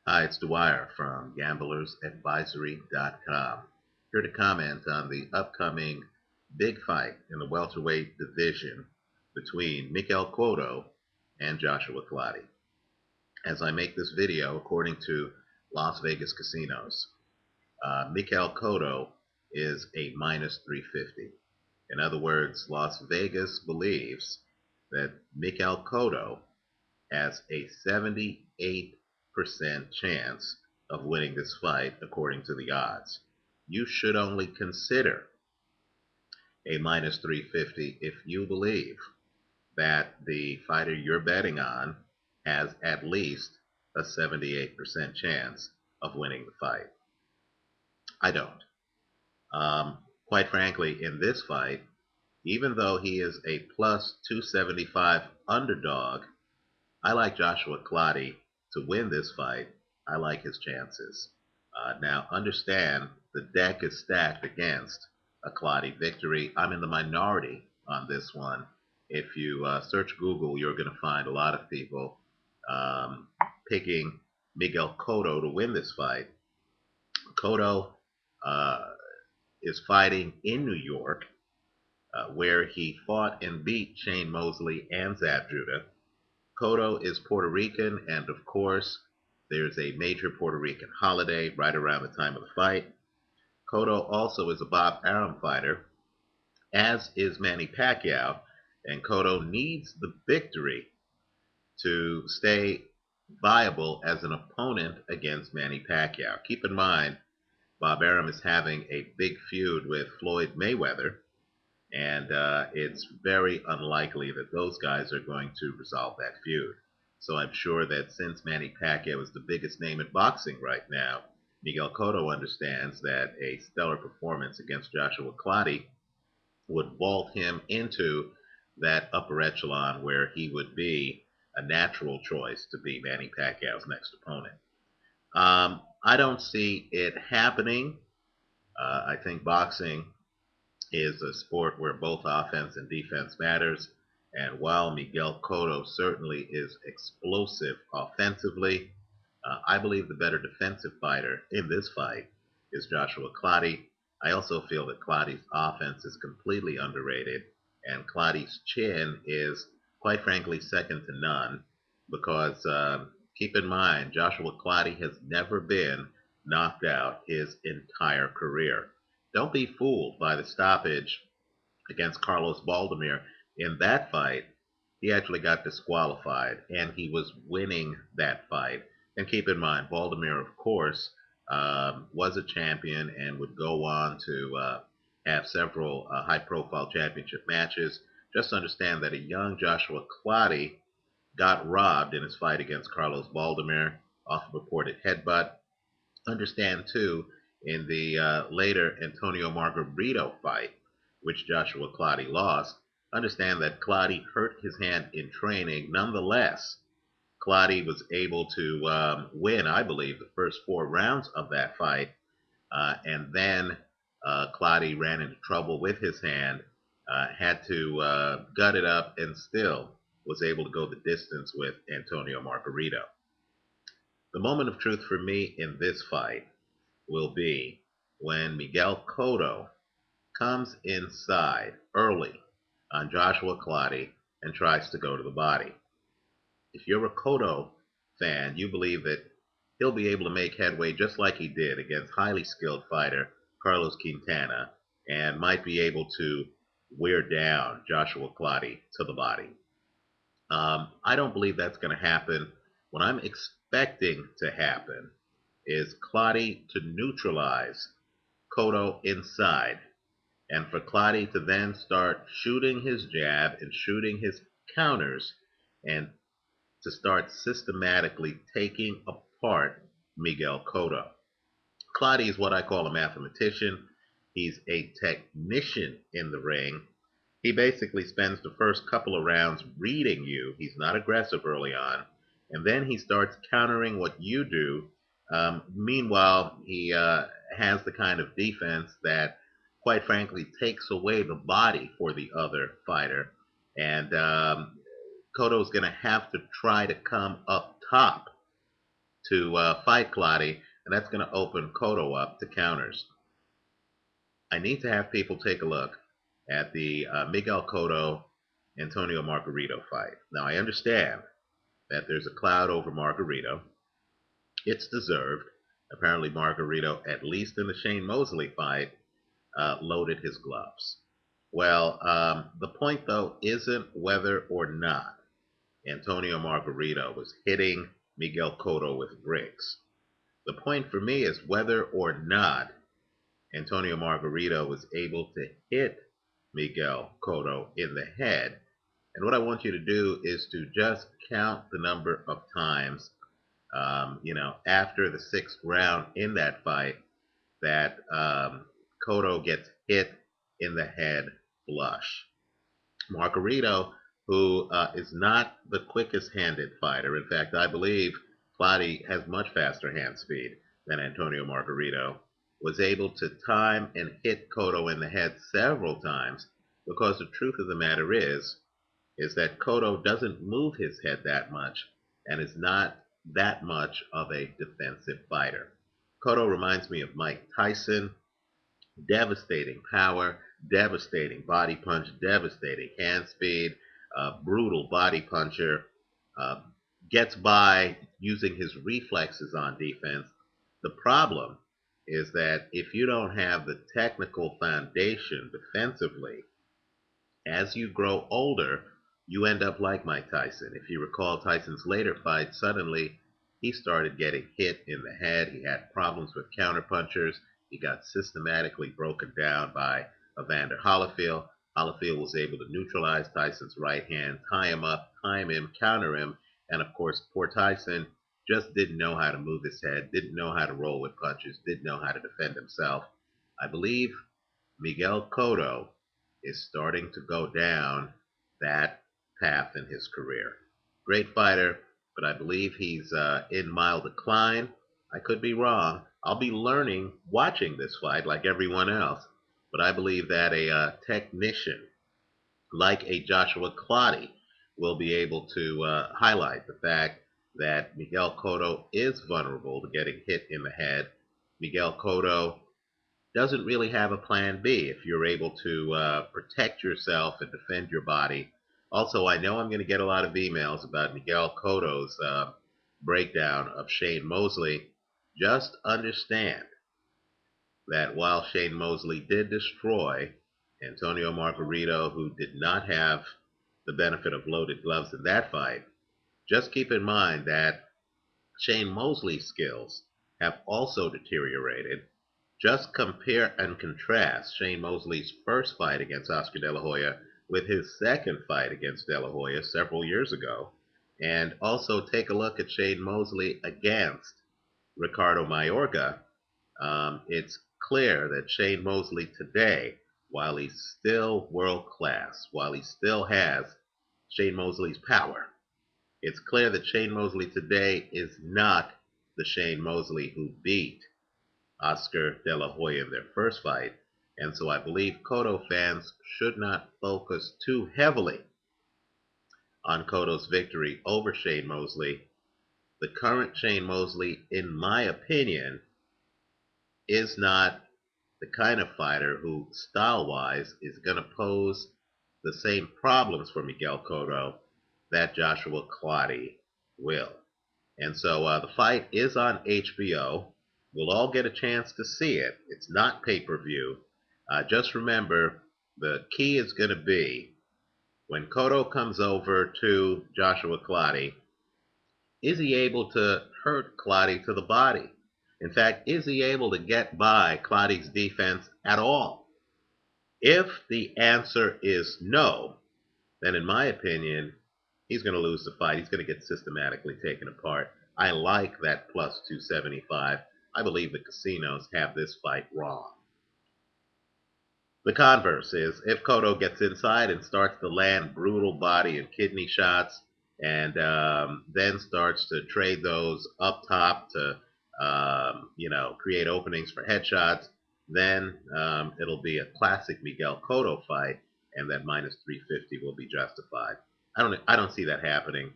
Hi, it's Dwyer from GamblersAdvisory.com. Here to comment on the upcoming big fight in the welterweight division between Miguel Cotto and Joshua Clottey. As I make this video, according to Las Vegas casinos, Miguel Cotto is a minus 350. In other words, Las Vegas believes that Miguel Cotto has a 78% chance of winning this fight according to the odds. You should only consider a minus 350 if you believe that the fighter you're betting on has at least a 78% chance of winning the fight. I don't. Quite frankly, in this fight, even though he is a plus 275 underdog, I like Joshua Clottey to win this fight. I like his chances. Now, understand the deck is stacked against a Clottey victory. I'm in the minority on this one. If you search Google, you're going to find a lot of people um, picking Miguel Cotto to win this fight. Cotto uh, is fighting in New York, where he fought and beat Shane Mosley and Zab Judah. Cotto is Puerto Rican, and of course, there's a major Puerto Rican holiday right around the time of the fight. Cotto also is a Bob Arum fighter, as is Manny Pacquiao, and Cotto needs the victory to stay viable as an opponent against Manny Pacquiao. Keep in mind, Bob Arum is having a big feud with Floyd Mayweather, and it's very unlikely that those guys are going to resolve that feud. So I'm sure that since Manny Pacquiao is the biggest name in boxing right now, Miguel Cotto understands that a stellar performance against Joshua Clottey would vault him into that upper echelon where he would be a natural choice to be Manny Pacquiao's next opponent. I don't see it happening. I think boxing is a sport where both offense and defense matters. And while Miguel Cotto certainly is explosive offensively, I believe the better defensive fighter in this fight is Joshua Clottey. I also feel that Clottey's offense is completely underrated, and Clottey's chin is, quite frankly, second to none. Because keep in mind, Joshua Clottey has never been knocked out his entire career. Don't be fooled by the stoppage against Carlos Baldomir. In that fight, he actually got disqualified, and he was winning that fight. And keep in mind, Baldomir, of course, was a champion and would go on to have several high-profile championship matches. Just understand that a young Joshua Clottey got robbed in his fight against Carlos Baldomir off a purported headbutt. Understand, too, in the later Antonio Margarito fight, which Joshua Clottey lost, understand that Clottey hurt his hand in training. Nonetheless, Clottey was able to win, I believe, the first 4 rounds of that fight. And then Clottey ran into trouble with his hand, had to gut it up, and still was able to go the distance with Antonio Margarito. The moment of truth for me in this fight will be when Miguel Cotto comes inside early on Joshua Clottey and tries to go to the body. If you're a Cotto fan, you believe that he'll be able to make headway just like he did against highly skilled fighter Carlos Quintana and might be able to wear down Joshua Clottey to the body. I don't believe that's going to happen. What I'm expecting to happen is Clottey to neutralize Cotto inside, and for Clottey to then start shooting his jab and shooting his counters, and to start systematically taking apart Miguel Cotto. Clottey is what I call a mathematician. He's a technician in the ring. He basically spends the first couple of rounds reading you. He's not aggressive early on. And then he starts countering what you do. Meanwhile, he has the kind of defense that, quite frankly, takes away the body for the other fighter. And Cotto's going to have to try to come up top to fight Clottey, and that's going to open Cotto up to counters. I need to have people take a look at the Miguel Cotto Antonio Margarito fight. Now, I understand that there's a cloud over Margarito. It's deserved. Apparently, Margarito, at least in the Shane Mosley fight, loaded his gloves. Well, the point, though, isn't whether or not Antonio Margarito was hitting Miguel Cotto with bricks. The point for me is whether or not Antonio Margarito was able to hit Miguel Cotto in the head. And what I want you to do is to just count the number of times, after the sixth round in that fight, that Cotto gets hit in the head flush. Margarito, who is not the quickest-handed fighter. In fact, I believe Clottey has much faster hand speed than Antonio Margarito, was able to time and hit Cotto in the head several times, because the truth of the matter is that Cotto doesn't move his head that much and is not that much of a defensive fighter. Cotto reminds me of Mike Tyson. Devastating power, devastating body punch, devastating hand speed, brutal body puncher, gets by using his reflexes on defense. The problem is that if you don't have the technical foundation defensively, as you grow older, you end up like Mike Tyson. If you recall Tyson's later fight, suddenly he started getting hit in the head. He had problems with counterpunchers. He got systematically broken down by Evander Holyfield. Holyfield was able to neutralize Tyson's right hand, tie him up, time him, counter him, and of course, poor Tyson just didn't know how to move his head, didn't know how to roll with punches, didn't know how to defend himself. I believe Miguel Cotto is starting to go down that path in his career. Great fighter, but I believe he's in mild decline. I could be wrong. I'll be learning watching this fight like everyone else, but I believe that a technician like a Joshua Clottey will be able to highlight the fact that Miguel Cotto is vulnerable to getting hit in the head. Miguel Cotto doesn't really have a plan B if you're able to protect yourself and defend your body. Also, I know I'm going to get a lot of emails about Miguel Cotto's breakdown of Shane Mosley. Just understand that while Shane Mosley did destroy Antonio Margarito, who did not have the benefit of loaded gloves in that fight, just keep in mind that Shane Mosley's skills have also deteriorated. Just compare and contrast Shane Mosley's first fight against Oscar De La Hoya with his second fight against De La Hoya several years ago. And also take a look at Shane Mosley against Ricardo Mayorga. It's clear that Shane Mosley today, while he's still world class, while he still has Shane Mosley's power, it's clear that Shane Mosley today is not the Shane Mosley who beat Oscar De La Hoya in their first fight. And so I believe Cotto fans should not focus too heavily on Cotto's victory over Shane Mosley. The current Shane Mosley, in my opinion, is not the kind of fighter who, style-wise, is going to pose the same problems for Miguel Cotto that Joshua Clottey will. And so the fight is on HBO. We'll all get a chance to see it. It's not pay-per-view. Just remember, the key is going to be when Cotto comes over to Joshua Clottey, is he able to hurt Clottey to the body? In fact, is he able to get by Clottey's defense at all? If the answer is no, then in my opinion, he's going to lose the fight. He's going to get systematically taken apart. I like that plus 275. I believe the casinos have this fight wrong. The converse is, if Cotto gets inside and starts to land brutal body and kidney shots, and then starts to trade those up top to create openings for headshots, then it'll be a classic Miguel Cotto fight, and that minus 350 will be justified. I don't see that happening.